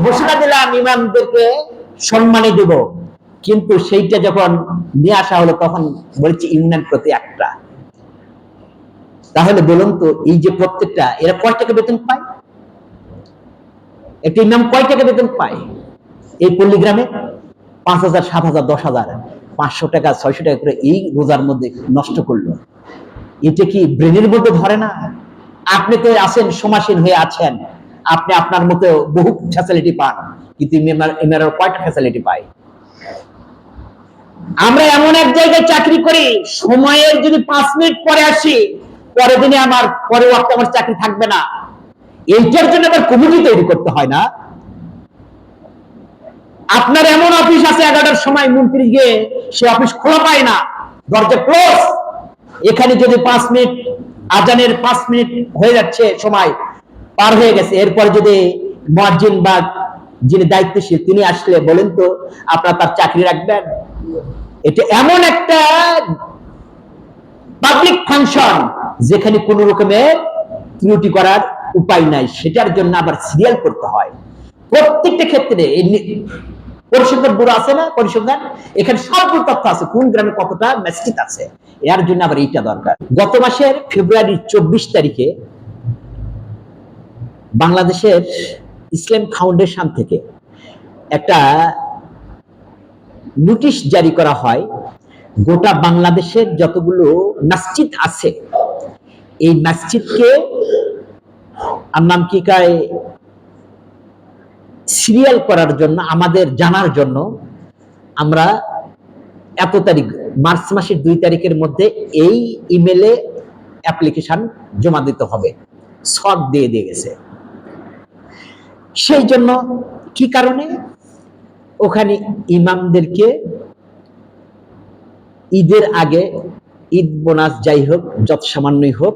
ঘোষণা দিলাম ইমামদেরকে সম্মানী দেব, কিন্তু সেইটা যখন নিয়ে আসা হলো তখন বলছি ইউনিয়ন প্রতি একটা। তাহলে বলুন তো, এই যে প্রত্যেকটা এরা কয় টাকা বেতন পায়? একটা ইমাম কয় টাকা বেতন পায়? এই পল্লীগ্রামে 5,000, 7,000, 10,000, 500 টাকা, 600 টাকা করে এই রোজার মধ্যে নষ্ট করলো। এটা কি ব্রেনের মধ্যে ধরে না? আপনি তো আছেন, সমাসীন হয়ে আছেন, আপনি আপনার মতো বহু ফ্যাসিলিটি পান, কিন্তু ইমামের কয়টা ফ্যাসিলিটি পায়? আমরা এমন এক জায়গায় চাকরি করি, সময়ের যদি 5 মিনিট পরে আসি, পরের দিনে আমার পরের ওয়াক্তে আমার চাকরি থাকবে না। এইটার জন্য আবার কমিটি তৈরি করতে হয় না? আপনার এমন অফিস আছে 11টার সময় মন্ত্রী গিয়ে সে অফিস খোলা পায় না, দরজা ক্লোজ। এখানে যদি 5 মিনিট, আজানের 5 মিনিট হয়ে যাচ্ছে, সময় পার হয়ে গেছে, এরপর যদি মুয়াজ্জিন বা যিনি দায়িত্বশীল তিনি আসলে বলেন তো আপনারা তার চাকরি রাখবেন? এটা এমন একটা পাবলিক ফাংশন যেখানে কোন রকমের ত্রুটি করার উপায় নাই, সেটার জন্য আবার সিরিয়াল করতে হয়। প্রত্যেকটা ক্ষেত্রে পরিসংখ্যান ব্যুরো আছে না, পরিসংখ্যান, এখানে সবগুলো তথ্য আছে, কোন গ্রামে কতটা মসজিদ আছে, এর জন্য আবার এইটা দরকার। গত মাসের ফেব্রুয়ারির 24 তারিখে বাংলাদেশের ইসলাম ফাউন্ডেশন থেকে একটা নোটিশ জারি করা হয়, গোটা বাংলাদেশের যতগুলো মসজিদ আছে এই মসজিদকে আনামকিকায় সিরিয়াল করার জন্য, আমাদের জানার জন্য আমরা এত তারিখ, মার্চ মাসের 2 তারিখের মধ্যে এই ইমেলে অ্যাপ্লিকেশন জমা দিতে হবে, সব দিয়ে গেছে। সেই জন্য কি কারণে ওখানে ইমামদেরকে ঈদের আগে ঈদ বোনাস যাই হোক, যত সামান্যই হোক,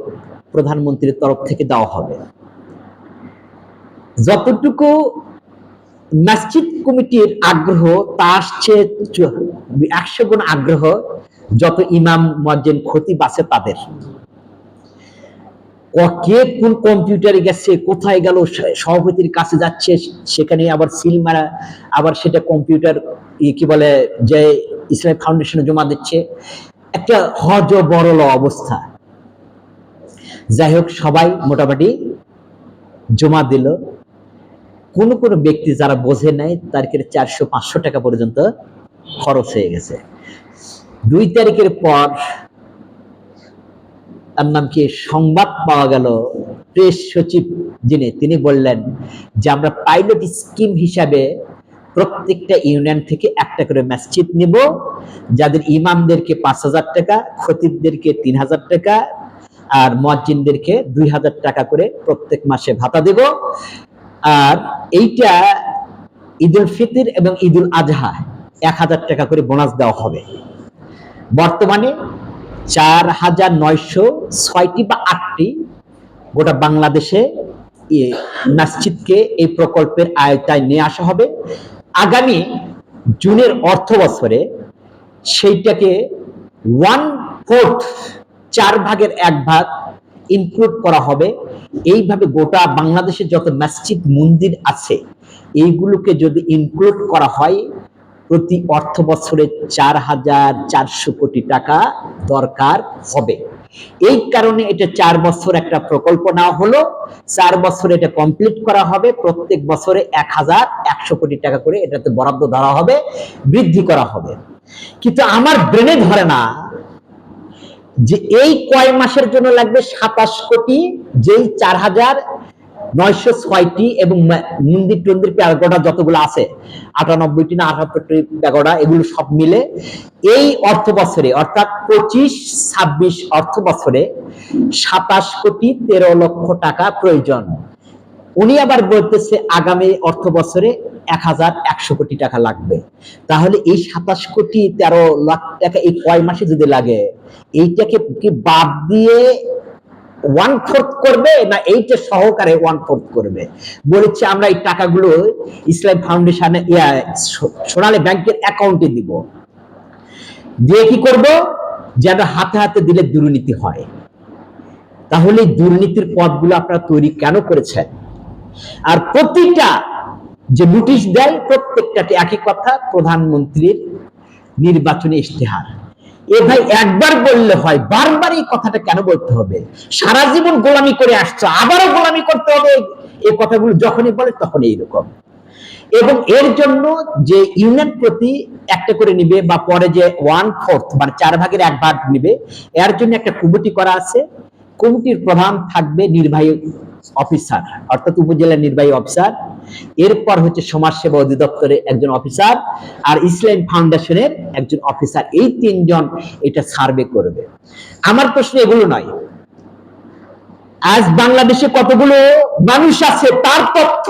প্রধানমন্ত্রীর তরফ থেকে দেওয়া হবে। যতটুকু মসজিদ কমিটির আগ্রহ তার চেয়ে 100 গুণ আগ্রহ যত ইমাম, মুয়াজ্জিন, খতিব আছে তাদের। কে কোন কম্পিউটারে গেছে, কোথায় গেল, সভাপতির কাছে যাচ্ছে, সেখানে আবার সিল মারা, আবার সেটা কম্পিউটার কি বলে যে ইসলাম ফাউন্ডেশনে জমা দিচ্ছে, একটা হযবরল অবস্থা। যাই হোক, সবাই মোটামুটি জমা দিল। কোন কোন ব্যক্তি যারা বোঝে নাই তার 400-500 টাকা পর্যন্ত খরচ হয়ে গেছে। 2 তারিখের পর তার নাম কি সংবাদ পাওয়া গেল, প্রেস সচিব যিনি তিনি বললেন যে আমরা পাইলট স্কিম হিসাবে প্রত্যেকটা ইউনিয়ন থেকে একটা করে মসজিদ নিব, যাদের ইমামদেরকে 5,000 টাকা, খতিবদেরকে 3,000 টাকা, আর মুয়াজ্জিনদেরকে 2,000 টাকা করে প্রত্যেক মাসে ভাতা দেব। আর এইটা ঈদুল ফিতর এবং ঈদুল আজহা 1,000 টাকা করে বোনাস দেওয়া হবে। বর্তমানে 4,906টি বা 8টি গোটা বাংলাদেশে মসজিদকে এই প্রকল্পের আওতায় নিয়ে আসা হবে। আগামী জুনের অর্থ বছরে সেইটাকে 1/4, 4 ভাগের 1 ভাগ ইনক্লুড করা হবে। এইভাবে গোটা বাংলাদেশে যত মসজিদ মন্দির আছে এইগুলোকে যদি ইনক্লুড করা হয়, প্রতি অর্থ বছরে 4,400 কোটি টাকা দরকার হবে। এই কারণে এটা 4 বছর একটা প্রকল্প নেওয়া হলো, 4 বছরে এটা কমপ্লিট করা হবে। প্রত্যেক বছরে 1,100 কোটি টাকা করে এটাতে বরাদ্দ ধরা হবে, বৃদ্ধি করা হবে। কিন্তু আমার ব্রেনে ধরে না যে এই কয় মাসের জন্য লাগবে 27 কোটি, যেই 4,906টি এবং মন্দির টন্দির প্যাগোডা যতগুলো আছে, 98টি না 78টি প্যাগোডা, এগুলো সব মিলে এই অর্থ বছরে অর্থাৎ 25-26 অর্থ বছরে 27 কোটি 13 লক্ষ টাকা প্রয়োজন। উনি আবার বলতেছে আগামী অর্থ বছরে 1,100 কোটি টাকা লাগবে। তাহলে এই 27 কোটি 13 লাখ টাকা এই কয় মাসে যদি লাগে, এইটাকে কি বাদ দিয়ে 1/4 করবে না এইটা সহকারে 1/4 করবে? বলেছে আমরা এই টাকাগুলো ইসলাম ফাউন্ডেশনে সোনালী ব্যাংকের অ্যাকাউন্টে দিব। দিয়ে কি করব? যেন হাতে হাতে দিলে দুর্নীতি হয়। তাহলে দুর্নীতির পথগুলো আপনারা তৈরি কেন করেছেন? আর প্রতিটা যে নোটিশ দেয় প্রত্যেকটাতে একই কথা, প্রধানমন্ত্রীর নির্বাচনী ইশতেহার। এ ভাই একবার বললে হয়, বারবার এই কথাটা কেন বলতে হবে? সারা জীবন গোলামি করে আসছো, আবারও গোলামি করতে হবে? এই কথাগুলো যখনই বলে তখন এইরকম। এবং এর জন্য যে ইউনিয়ন প্রতি একটা করে নিবে, বা পরে যে 1/4 মানে 4/1 নিবে, এর জন্য একটা কমিটি করা আছে। কমিটির প্রধান থাকবে নির্বাহী অফিসার, অর্থাৎ উপজেলা নির্বাহী অফিসার। এরপর হচ্ছে সমাজসেবা অধিদপ্তরের একজন অফিসার, আর ইসলাম ফাউন্ডেশনের একজন অফিসার। এই তিনজন এটা সার্ভে করবে। আমার প্রশ্ন এগুলো নয়, আজ বাংলাদেশে কতগুলো মানুষ আছে তার তথ্য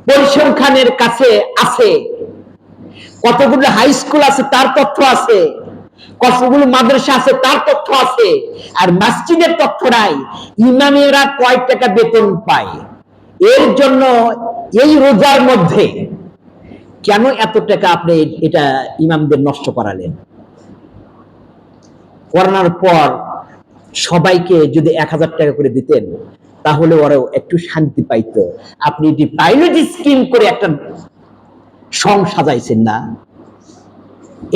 পরিসংখ্যানের কাছে আছে, কতগুলো হাই স্কুল আছে তার তথ্য আছে, কতগুলো মাদ্রাসা আছে তার তথ্য আছে, আর মসজিদের তথ্য নাই। ইমামেরা কয় টাকা বেতন পায়? এর জন্য এই রোজার মধ্যে কেন এত টাকা আপনি এটা ইমামদের নষ্ট করালেন? করোনার পর সবাইকে যদি 1000 টাকা করে দিতেন তাহলে ওরাও একটু শান্তি পাইতো। আপনি এটি পাইলট স্কিম করে একটা সং সাজাইছেন না?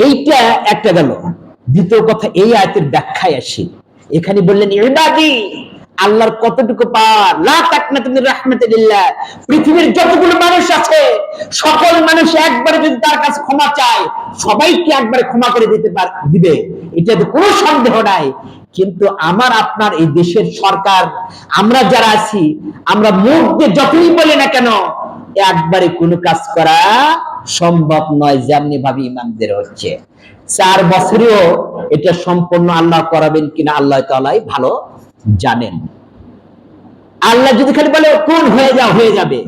এইটা একটা গেল। দ্বিতীয় কথা, এই আয়াতের ব্যাখ্যায় আসি। এখানে বললেন ইবাদি, আল্লাহর কতটুকু পাওয়ার, লা তাকনাতু মির রাহমাতিল্লাহ। পৃথিবীর যতগুলো মানুষ আছে সকল মানুষ একবারে যদি তার কাছে ক্ষমা চায়, সবাইকে একবারে ক্ষমা করে দিবে, এটাতে কোনো সন্দেহ নাই। কিন্তু আমার আপনার এই দেশের সরকার, আমরা যারা আছি, আমরা মুখ দিয়ে যতই বলি না কেন, একবারে কোনো কাজ করা সম্ভব নয় যেমনি ভাবে ইমামদের হচ্ছে। 4 বছরেও এটা সম্পূর্ণ আল্লাহ করাবেন কিনা আল্লাহ তাআলাই ভালো জানেন। আল্লাহ যদি খালি বলে কোন হয়ে যাও, হয়ে যাবে।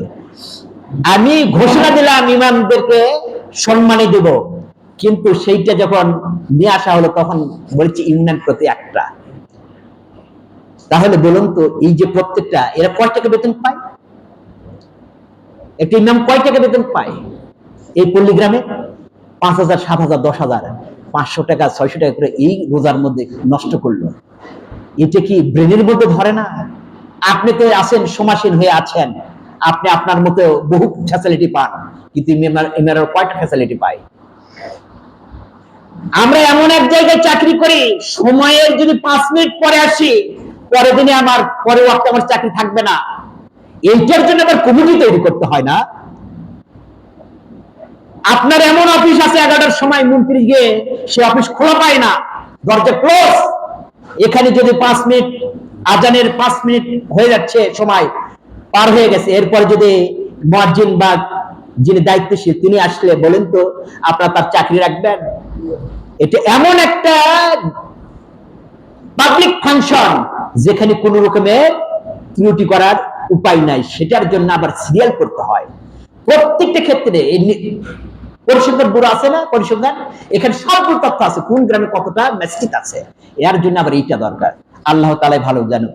আমি ঘোষণা দিলাম ইমামদেরকে সম্মানী দেব, কিন্তু সেইটা যখন নিয়ে আসা হলো তখন বলছি ইউনিয়ন প্রতি একটা। তাহলে বলুন তো, এই যে প্রত্যেকটা, এরা কয় টাকা বেতন পায়? একটা ইমাম কয় টাকা বেতন পায়? এই পল্লীগ্রামে 5000, 7000, 10,000, 500 টাকা, 600 টাকা করে এই রোজার মধ্যে নষ্ট করলো। এটা কি ব্রেনের মধ্যে ধরে না? আপনি তো আছেন, সমাসীন হয়ে আছেন, আপনি আপনার মতো বহু ফ্যাসিলিটি পান, কিন্তু ইমামেরা কয়টা ফ্যাসিলিটি পায়? আমরা এমন এক জায়গায় চাকরি করি, সময়ের যদি 5 মিনিট পরে আসি, পরের দিনে আমার পরের ওয়াক্তে আমার চাকরি থাকবে না। এইটার জন্য আবার কমিটি তৈরি করতে হয় না? আপনার এমন অফিস আছে 11টার সময় মন্ত্রী গিয়ে সে অফিস খোলা পায় না, দরজা ক্লোজ। এখানে যদি 5 মিনিট, আজানের 5 মিনিট হয়ে যাচ্ছে, সময় পার হয়ে গেছে, এরপর যদি মুয়াজ্জিন বা যিনি দায়িত্বশীল তিনি আসলে বলেন তো আপনারা তার চাকরি রাখবেন? এটা এমন একটা পাবলিক ফাংশন যেখানে কোন রকমের ত্রুটি করার উপায় নাই, সেটার জন্য আবার সিরিয়াল করতে হয়। প্রত্যেকটা ক্ষেত্রে পরিসংখ্যান ব্যুরো আছে না, পরিসংখ্যান, এখানে সবগুলো তথ্য আছে, কোন গ্রামে কতটা মসজিদ আছে। এর জন্য আবার এইটা দরকার। আল্লাহ তাআলা ভালো জানুক।